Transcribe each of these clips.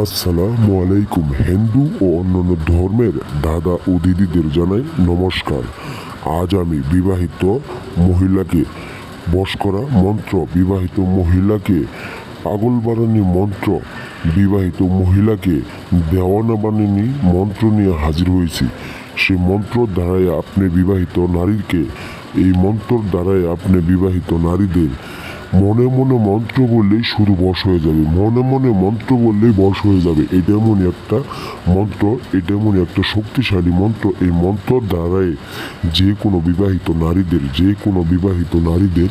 আসসালামু আলাইকুম। হিন্দু ও অন্যান্য ধর্মের দাদা ও দিদিদের জানাই নমস্কার। আজ আমি বিবাহিত মহিলাকে বশ করা মন্ত্র, বিবাহিত মহিলাকে পাগল বানানি মন্ত্র, বিবাহিত মহিলাকে দেওয়ানা বানানি মন্ত্র নিয়ে হাজির হয়েছি। সে মন্ত্র দ্বারাই আপনি বিবাহিত নারীকে, এই মন্ত্রর দ্বারাই আপনি বিবাহিত নারীদের মনে মনে মন্ত্র বললেই শুধু বশ হয়ে যাবে, মনে মনে মন্ত্র বললেই বশ হয়ে যাবে। এটা এমনই একটা মন্ত্র, এটা এমনই একটা শক্তিশালী মন্ত্র। এই মন্ত্রর দ্বারাই যে কোনো বিবাহিত নারীদের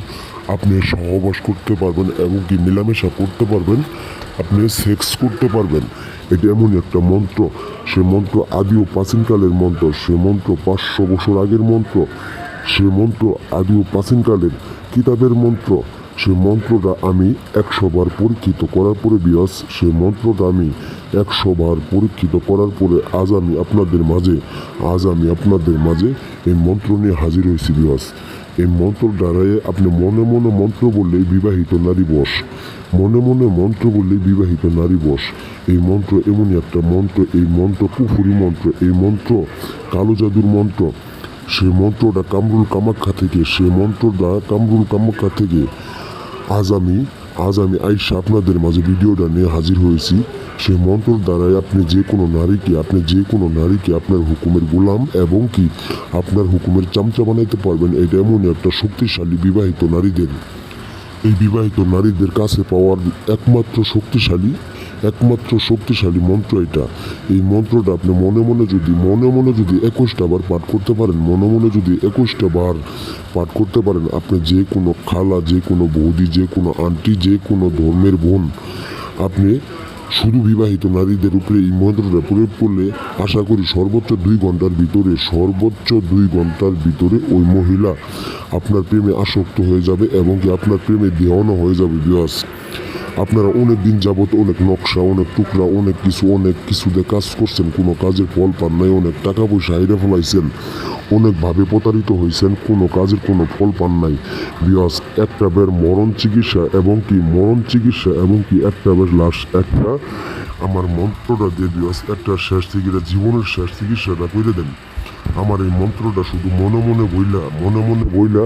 আপনি সহবাস করতে পারবেন এবং কি মেলামেশা করতে পারবেন, আপনি সেক্স করতে পারবেন। এটা এমনই একটা মন্ত্র। সে মন্ত্র আদি ও প্রাচীনকালের মন্ত্র, সে মন্ত্র 500 বছর আগের মন্ত্র, সে মন্ত্র আদি ও প্রাচীনকালের কিতাবের মন্ত্র। সে মন্ত্রটা আমি 100 বার পরীক্ষিত করার পরে সে মন্ত্রটা আমি 100 বার পরীক্ষিত করার পরে আজ আমি আপনাদের মাঝে এই মন্ত্র নিয়ে হাজির হয়েছি বিয়াস। এই মন্ত্র দ্বারাই আপনি মনে মনে মন্ত্র বললেই বিবাহিত নারী বশ, মনে মনে মন্ত্র বললেই বিবাহিত নারী বশ। এই মন্ত্র এমনই একটা মন্ত্র, এই মন্ত্র কুফুরি মন্ত্র, এই মন্ত্র কালো জাদুর মন্ত্র। সে মন্ত্রটা কামরুল কামাখ্যা থেকে আজ আমি আইসা আপনাদের মাঝে ভিডিওটা নিয়ে হাজির হয়েছি। সেই মন্ত্রর দ্বারাই আপনি যে কোনো নারীকে আপনার হুকুমের গোলাম এবং কি আপনার হুকুমের চামচা বানাইতে পারবেন। এটা এমনই একটা শক্তিশালী এই বিবাহিত নারীদের কাছে পাওয়ার একমাত্র শক্তিশালী মন্ত্র এটা। এই মন্ত্রটা আপনি মনে মনে যদি 21টা বার পাঠ করতে পারেন, আপনি যে কোনো খালা, যে কোনো বৌদি, যে কোনো আন্টি, যে কোনো ধর্মের বোন, আপনি শুধু বিবাহিত নারীদের উপরে এই মন্ত্রটা প্রয়োগ করলে আশা করি সর্বোচ্চ 2 ঘন্টার ভিতরে ওই মহিলা আপনার প্রেমে আসক্ত হয়ে যাবে এবং কি আপনার প্রেমে দেওয়ানো হয়ে যাবে বিয়াস। আপনারা অনেক দিন যাবত অনেক নকশা, অনেক টুকরা, অনেক কিছুতে কাজ করছেন, কোনো কাজের ফল পান নাই, অনেক টাকা পয়সা হাইরে ফেলাইছেন, অনেকভাবে প্রতারিত হয়েছেন, কোনো কাজের কোনো ফল পান নাই বিয়াস। একটা বের মরণ চিকিৎসা এবং কি একটা বের একটা আমার মন্ত্রটা দিয়ে বিয়াস একটা জীবনের শেষ চিকিৎসাটা করে দেন। আমার এই মন্ত্রটা শুধু মনে মনে বইলা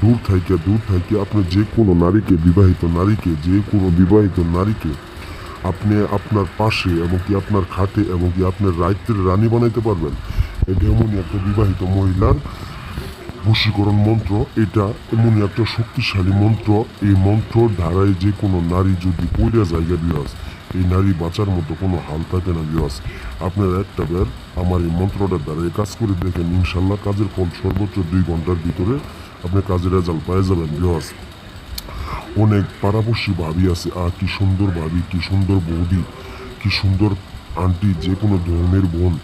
দূর থাইকে আপনি যে কোনো বিবাহিত নারীকে আপনি আপনার পাশে এবং কি আপনার খাটে এবং কি আপনার রাইতের রানী বানাইতে পারবেন। এটা এমনই একটা বিবাহিত মহিলার বশীকরণ মন্ত্র, এটা এমনই একটা শক্তিশালী মন্ত্র। এই মন্ত্রর ধারায় যে কোনো নারী যদি পড়ে যায় বিরাজ, এই নারী বাঁচার মতো কোনো হাল থাকে না বিরাজ। আপনারা একটা বার আমার এই মন্ত্রটার দ্বারাই কাজ করে দেখেন, ইনশাল্লাহ কাজের ফল সর্বোচ্চ 2 ঘন্টার ভিতরে আপনি কাজের রেজাল্ট পেয়ে যাবেন বিরাজ। অনেক পাড়াপড়শি ভাবি আছে, কি সুন্দর ভাবি, কি সুন্দর বৌদি, কি সুন্দর আন্টি, যে কোনো ধর্মের বোন,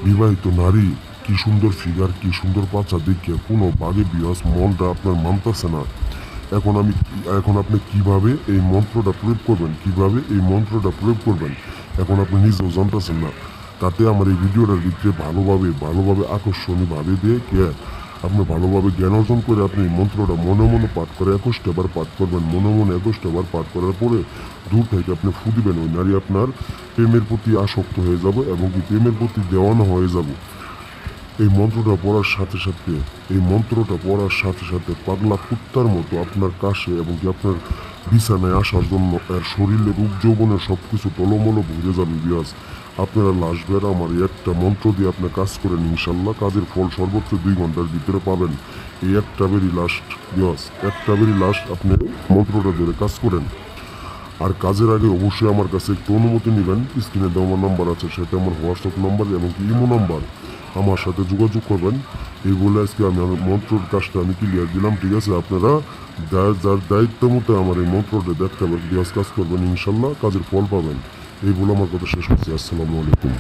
বিবাহিত নারী, কি সুন্দর ফিগার, কি সুন্দর পাচা দেখিয়া কোনো বাগে বিয়াস মনটা আপনার মানতেছে না। এখন আপনি কিভাবে এই মন্ত্রটা প্রয়োগ করবেন, এখন আপনি নিজেও জানতেছেন না। তাতে আমার এই ভিডিওটার ভিতরে ভালোভাবে আকর্ষণীয়ভাবে দিয়ে আপনি ভালোভাবে জ্ঞান অর্জন করে আপনি এই মন্ত্রটা মনে মনে পাঠ করে 21টা বার পাঠ করবেন। মনে 21টা বার পাঠ করার পরে দূর থেকে আপনি ফু দিবেন, ওই নারী আপনার প্রেমের প্রতি আসক্ত হয়ে যাবে এবং কি প্রেমের প্রতি দেওয়ানো হয়ে যাবে। এই মন্ত্রটা পড়ার সাথে সাথে পাগলা কুত্তার মতো আপনার কাছে এবং কি আপনার বিছানায় আসার জন্য এর শরীরে রূপ যৌবনের সব কিছু টলমলো ভরে যাবে বিয়াজ। আপনারা লাস্টবার আমার এই একটা মন্ত্র দিয়ে আপনি কাজ করেন, ইনশাল্লাহ কাজের ফল সর্বোচ্চ 2 ঘন্টার ভিতরে পাবেন। এই একটা বেরি লাস্ট আপনি মন্ত্রটা ধরে কাজ করেন। আর কাজের আগে অবশ্যই আমার কাছে একটু অনুমতি নেবেন। স্ক্রিনে দেওয়া আমার নাম্বার আছে, সেটা আমার হোয়াটসঅ্যাপ নাম্বার এবং কি ইমো নাম্বার, আমার সাথে যোগাযোগ করবেন। এই বলে আজকে আমি আমার মন্ত্রর কাজটা আমি ক্লিয়ার দিলাম, ঠিক আছে। আপনারা যার দায়িত্ব মতো আমার এই মন্ত্রটা দেখতে পাবেন, কাজ করবেন, ইনশাল্লাহ কাজের ফল পাবেন। এই বলে আমার কথা শেষ করছি। আসসালামু আলাইকুম।